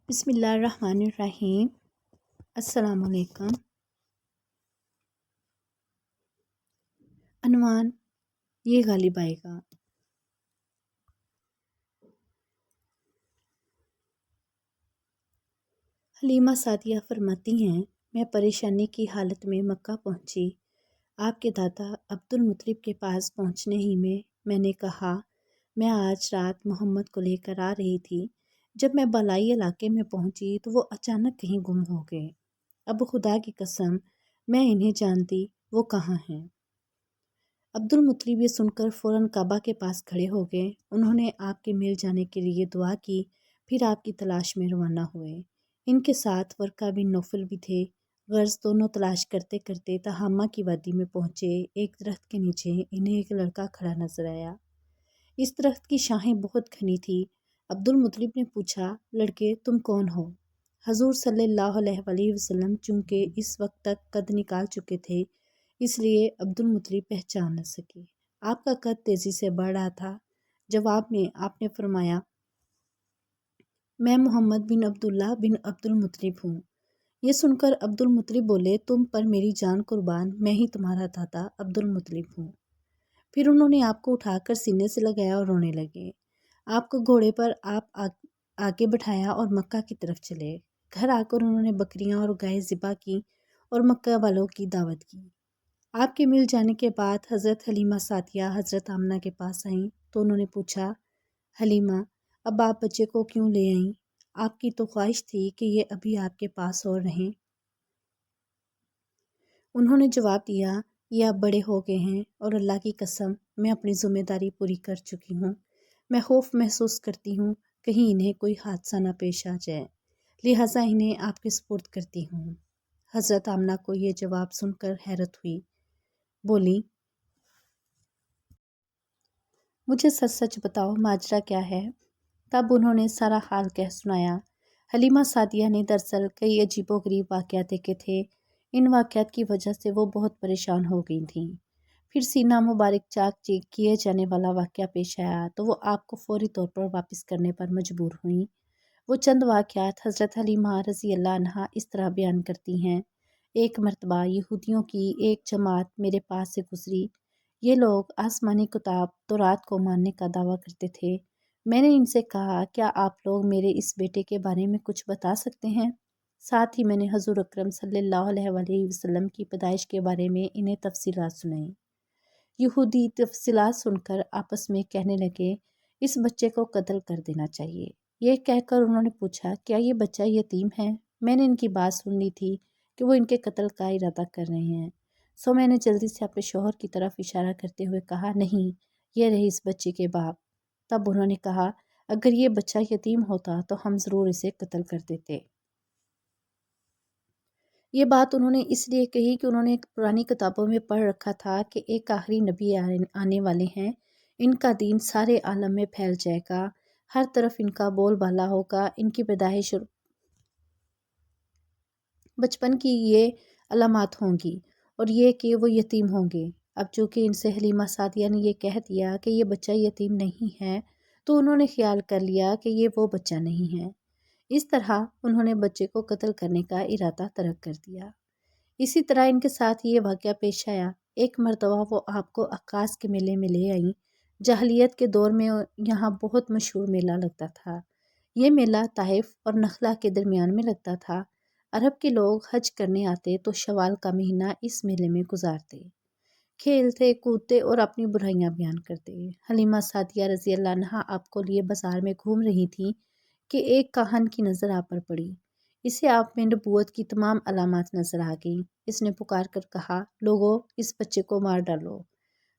بسم اللہ الرحمن الرحیم۔ السلام علیکم۔ عنوان یہ غالب آئے گا۔ حلیمہ سعدیہ فرماتی ہیں، میں پریشانی کی حالت میں مکہ پہنچی۔ آپ کے دادا عبدالمطلب کے پاس پہنچنے ہی میں نے کہا، میں آج رات محمد کو لے کر آ رہی تھی۔ جب میں بالائی علاقے میں پہنچی تو وہ اچانک کہیں گم ہو گئے۔ اب خدا کی قسم میں انہیں جانتی، وہ کہاں ہیں؟ عبدالمطلب یہ سن کر فوراً کعبہ کے پاس کھڑے ہو گئے۔ انہوں نے آپ کے مل جانے کے لیے دعا کی، پھر آپ کی تلاش میں روانہ ہوئے۔ ان کے ساتھ ورقہ بن نوفل بھی تھے۔ غرض دونوں تلاش کرتے کرتے تہامہ کی وادی میں پہنچے۔ ایک درخت کے نیچے انہیں ایک لڑکا کھڑا نظر آیا۔ اس درخت کی شاخیں بہت گھنی تھی۔ عبدالمطلب نے پوچھا، لڑکے تم کون ہو؟ حضور صلی اللہ علیہ وآلہ وسلم چونکہ اس وقت تک قد نکال چکے تھے، اس لیے عبدالمطلب پہچان نہ سکے۔ آپ کا قد تیزی سے بڑھ رہا تھا۔ جواب میں آپ نے فرمایا، میں محمد بن عبداللہ بن عبدالمطلب ہوں۔ یہ سن کر عبدالمطلب بولے، تم پر میری جان قربان، میں ہی تمہارا دادا عبدالمطلب ہوں۔ پھر انہوں نے آپ کو اٹھا کر سینے سے لگایا اور رونے لگے۔ آپ کو گھوڑے پر آپ آگے بٹھایا اور مکہ کی طرف چلے۔ گھر آ کر انہوں نے بکریاں اور گائے ذبح کی اور مکہ والوں کی دعوت کی۔ آپ کے مل جانے کے بعد حضرت حلیمہ سعدیہ حضرت آمنہ کے پاس آئیں تو انہوں نے پوچھا، حلیمہ اب آپ بچے کو کیوں لے آئیں؟ آپ کی تو خواہش تھی کہ یہ ابھی آپ کے پاس اور رہیں۔ انہوں نے جواب دیا، یہ اب بڑے ہو گئے ہیں اور اللہ کی قسم میں اپنی ذمہ داری پوری کر چکی ہوں۔ میں خوف محسوس کرتی ہوں کہیں انہیں کوئی حادثہ نہ پیش آ جائے، لہٰذا انہیں آپ کے سپرد کرتی ہوں۔ حضرت آمنہ کو یہ جواب سن کر حیرت ہوئی، بولی، مجھے سچ سچ بتاؤ ماجرا کیا ہے؟ تب انہوں نے سارا حال کہہ سنایا۔ حلیمہ سعدیہ نے دراصل کئی عجیب و غریب واقعات دیکھے تھے۔ ان واقعات کی وجہ سے وہ بہت پریشان ہو گئی تھیں۔ پھر سینہ مبارک چاک چیک کیے جانے والا واقعہ پیش آیا تو وہ آپ کو فوری طور پر واپس کرنے پر مجبور ہوئیں۔ وہ چند واقعات حضرت حلیمہ رضی اللہ عنہا اس طرح بیان کرتی ہیں، ایک مرتبہ یہودیوں کی ایک جماعت میرے پاس سے گزری۔ یہ لوگ آسمانی کتاب تورات کو ماننے کا دعویٰ کرتے تھے۔ میں نے ان سے کہا، کیا آپ لوگ میرے اس بیٹے کے بارے میں کچھ بتا سکتے ہیں؟ ساتھ ہی میں نے حضور اکرم صلی اللہ علیہ وآلہ وسلم کی پیدائش کے بارے میں انہیں تفصیلات سنائیں۔ یہودی تفصیلات سن کر آپس میں کہنے لگے، اس بچے کو قتل کر دینا چاہیے۔ یہ کہہ کر انہوں نے پوچھا، کیا یہ بچہ یتیم ہے؟ میں نے ان کی بات سن لی تھی کہ وہ ان کے قتل کا ارادہ کر رہے ہیں، سو میں نے جلدی سے اپنے شوہر کی طرف اشارہ کرتے ہوئے کہا، نہیں، یہ رہے اس بچے کے باپ۔ تب انہوں نے کہا، اگر یہ بچہ یتیم ہوتا تو ہم ضرور اسے قتل کر دیتے۔ یہ بات انہوں نے اس لیے کہی کہ انہوں نے پرانی کتابوں میں پڑھ رکھا تھا کہ ایک آخری نبی آنے والے ہیں، ان کا دین سارے عالم میں پھیل جائے گا، ہر طرف ان کا بول بالا ہوگا، ان کی پیدائش اور بچپن کی یہ علامات ہوں گی اور یہ کہ وہ یتیم ہوں گے۔ اب چونکہ ان سے حلیمہ سعدیہ نے یہ کہہ دیا کہ یہ بچہ یتیم نہیں ہے تو انہوں نے خیال کر لیا کہ یہ وہ بچہ نہیں ہے۔ اس طرح انہوں نے بچے کو قتل کرنے کا ارادہ ترک کر دیا۔ اسی طرح ان کے ساتھ یہ واقعہ پیش آیا۔ ایک مرتبہ وہ آپ کو عکاص کے میلے میں لے آئیں۔ جاہلیت کے دور میں یہاں بہت مشہور میلہ لگتا تھا۔ یہ میلہ طائف اور نخلا کے درمیان میں لگتا تھا۔ عرب کے لوگ حج کرنے آتے تو شوال کا مہینہ اس میلے میں گزارتے، کھیلتے کودتے اور اپنی برائیاں بیان کرتے۔ حلیمہ سعدیہ رضی اللہ عنہا آپ کو لیے بازار میں گھوم رہی تھیں کہ ایک کاہن کی نظر آپ پر پڑی۔ اسے آپ میں نبوت کی تمام علامات نظر آ گئیں۔ اس نے پکار کر کہا، لوگو اس بچے کو مار ڈالو۔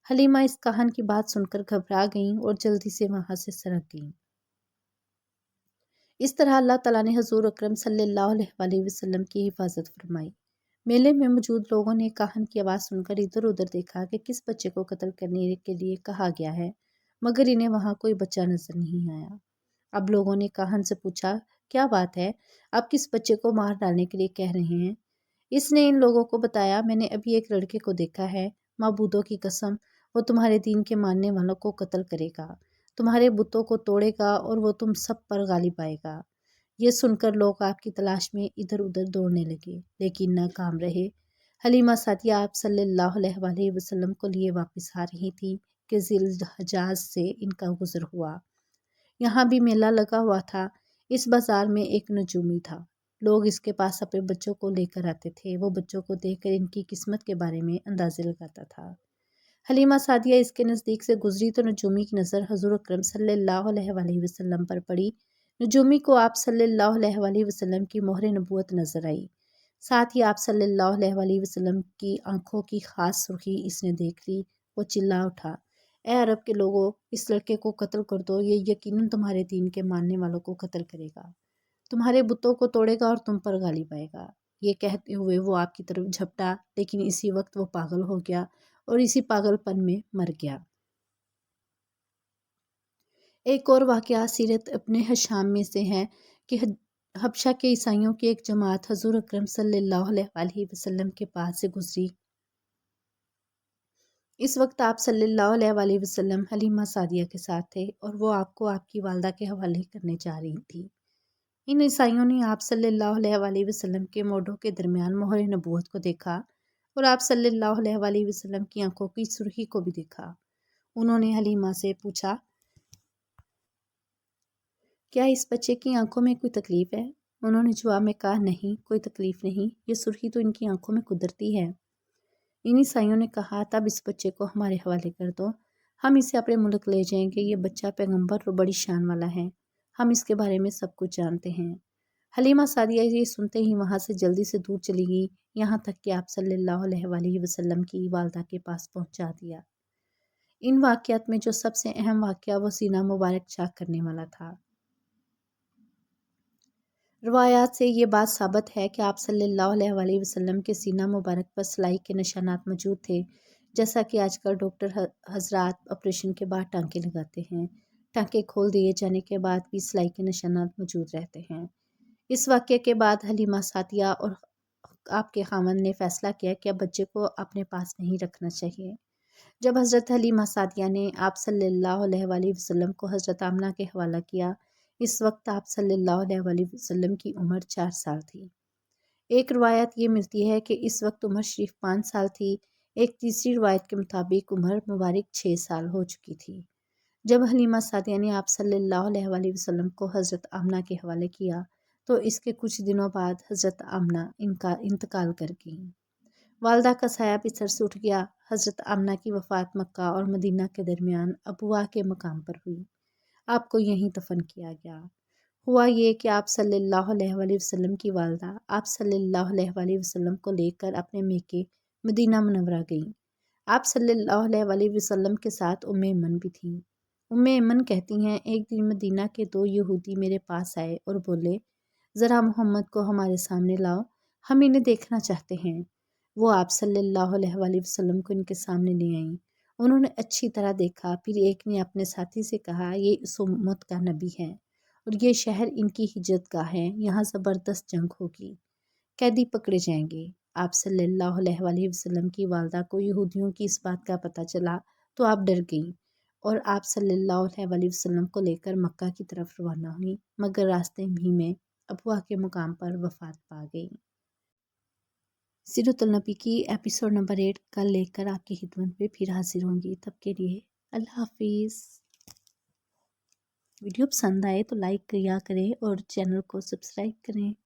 حلیمہ اس کاہن کی بات سن کر گھبرا گئیں اور جلدی سے وہاں سے سرک گئیں۔ اس طرح اللہ تعالیٰ نے حضور اکرم صلی اللہ علیہ وآلہ وسلم کی حفاظت فرمائی۔ میلے میں موجود لوگوں نے کاہن کی آواز سن کر ادھر ادھر دیکھا کہ کس بچے کو قتل کرنے کے لیے کہا گیا ہے، مگر انہیں وہاں کوئی بچہ نظر نہیں آیا۔ اب لوگوں نے کاہن سے پوچھا، کیا بات ہے، آپ کس بچے کو مار ڈالنے کے لیے کہہ رہے ہیں؟ اس نے ان لوگوں کو بتایا، میں نے ابھی ایک لڑکے کو دیکھا ہے، معبودوں کی قسم وہ تمہارے دین کے ماننے والوں کو قتل کرے گا، تمہارے بتوں کو توڑے گا اور وہ تم سب پر غالب آئے گا۔ یہ سن کر لوگ آپ کی تلاش میں ادھر ادھر دوڑنے لگے لیکن ناکام رہے۔ حلیمہ سعدیہ آپ صلی اللہ علیہ وسلم کو لیے واپس آ رہی تھی کہ ذی الحجاز سے ان کا گزر ہوا۔ یہاں بھی میلہ لگا ہوا تھا۔ اس بازار میں ایک نجومی تھا۔ لوگ اس کے پاس اپنے بچوں کو لے کر آتے تھے۔ وہ بچوں کو دیکھ کر ان کی قسمت کے بارے میں اندازے لگاتا تھا۔ حلیمہ سعدیہ اس کے نزدیک سے گزری تو نجومی کی نظر حضور اکرم صلی اللہ علیہ وسلم پر پڑی۔ نجومی کو آپ صلی اللہ علیہ وسلم کی مہر نبوت نظر آئی۔ ساتھ ہی آپ صلی اللہ علیہ وسلم کی آنکھوں کی خاص سرخی اس نے دیکھ لی۔ وہ چلا اٹھا، اے عرب کے لوگوں، اس لڑکے کو قتل کر دو، یہ یقیناً تمہارے دین کے ماننے والوں کو قتل کرے گا، تمہارے بتوں کو توڑے گا اور تم پر غالب آئے گا۔ یہ کہتے ہوئے وہ آپ کی طرف جھپٹا، لیکن اسی وقت وہ پاگل ہو گیا اور اسی پاگل پن میں مر گیا۔ ایک اور واقعہ سیرت ابن ہشام میں سے ہے کہ حبشہ کے عیسائیوں کی ایک جماعت حضور اکرم صلی اللہ علیہ وسلم کے پاس سے گزری۔ اس وقت آپ صلی اللہ علیہ وسلم حلیمہ سعدیہ کے ساتھ تھے اور وہ آپ کو آپ کی والدہ کے حوالے کرنے جا رہی تھی۔ ان عیسائیوں نے آپ صلی اللہ علیہ وسلم کے موڈوں کے درمیان مہر نبوت کو دیکھا اور آپ صلی اللہ علیہ وسلم کی آنکھوں کی سرخی کو بھی دیکھا۔ انہوں نے حلیمہ سے پوچھا، کیا اس بچے کی آنکھوں میں کوئی تکلیف ہے؟ انہوں نے جواب میں کہا، نہیں، کوئی تکلیف نہیں، یہ سرخی تو ان کی آنکھوں میں قدرتی ہے۔ ان عیسائیوں نے کہا، تب اس بچے کو ہمارے حوالے کر دو، ہم اسے اپنے ملک لے جائیں گے، یہ بچہ پیغمبر اور بڑی شان والا ہے، ہم اس کے بارے میں سب کچھ جانتے ہیں۔ حلیمہ سعدیہ یہ سنتے ہی وہاں سے جلدی سے دور چلی گئی، یہاں تک کہ آپ صلی اللہ علیہ وسلم کی والدہ کے پاس پہنچا دیا۔ ان واقعات میں جو سب سے اہم واقعہ وہ سینہ مبارک چاک کرنے والا تھا۔ روایات سے یہ بات ثابت ہے کہ آپ صلی اللہ علیہ وسلم کے سینہ مبارک پر سلائی کے نشانات موجود تھے، جیسا کہ آج کل ڈاکٹر حضرات آپریشن کے بعد ٹانکے لگاتے ہیں۔ ٹانکے کھول دیے جانے کے بعد بھی سلائی کے نشانات موجود رہتے ہیں۔ اس واقعے کے بعد حلیمہ سعدیہ اور آپ کے خاوند نے فیصلہ کیا کہ اب بچے کو اپنے پاس نہیں رکھنا چاہیے۔ جب حضرت حلیمہ سعدیہ نے آپ صلی اللہ علیہ وسلم کو حضرت آمنہ کے حوالہ کیا، اس وقت آپ صلی اللہ علیہ وسلم کی عمر 4 سال تھی۔ ایک روایت یہ ملتی ہے کہ اس وقت عمر شریف 5 سال تھی، ایک تیسری روایت کے مطابق عمر مبارک 6 سال ہو چکی تھی۔ جب حلیمہ سعدیہ نے آپ صلی اللہ علیہ وسلم کو حضرت آمنہ کے حوالے کیا تو اس کے کچھ دنوں بعد حضرت آمنہ ان کا انتقال کر گئیں۔ والدہ کا سایہ بھی سر سے اٹھ گیا۔ حضرت آمنہ کی وفات مکہ اور مدینہ کے درمیان ابواء کے مقام پر ہوئی۔ آپ کو یہیں دفن کیا گیا۔ ہوا یہ کہ آپ صلی اللہ علیہ وسلم کی والدہ آپ صلی اللہ علیہ وسلم کو لے کر اپنے میکے مدینہ منورہ گئیں۔ آپ صلی اللہ علیہ وسلم کے ساتھ ام ایمن بھی تھیں۔ ام ایمن کہتی ہیں، ایک دن مدینہ کے 2 یہودی میرے پاس آئے اور بولے، ذرا محمد کو ہمارے سامنے لاؤ، ہم انہیں دیکھنا چاہتے ہیں۔ وہ آپ صلی اللہ علیہ وسلم کو ان کے سامنے لے آئیں۔ انہوں نے اچھی طرح دیکھا، پھر ایک نے اپنے ساتھی سے کہا، یہ اس امت کا نبی ہے اور یہ شہر ان کی ہجرت گاہ ہے، یہاں زبردست جنگ ہوگی، قیدی پکڑے جائیں گے۔ آپ صلی اللہ علیہ وسلم کی والدہ کو یہودیوں کی اس بات کا پتہ چلا تو آپ ڈر گئیں اور آپ صلی اللہ علیہ وسلم کو لے کر مکہ کی طرف روانہ ہوئیں، مگر راستے ہی میں ابواء کے مقام پر وفات پا گئیں۔ سیرت النبی کی ایپیسوڈ نمبر 8 کل لے کر آپ کی خدمت میں پھر حاضر ہوں گی۔ تب کے لیے اللہ حافظ۔ ویڈیو پسند آئے تو لائک کیا کریں اور چینل کو سبسکرائب کریں۔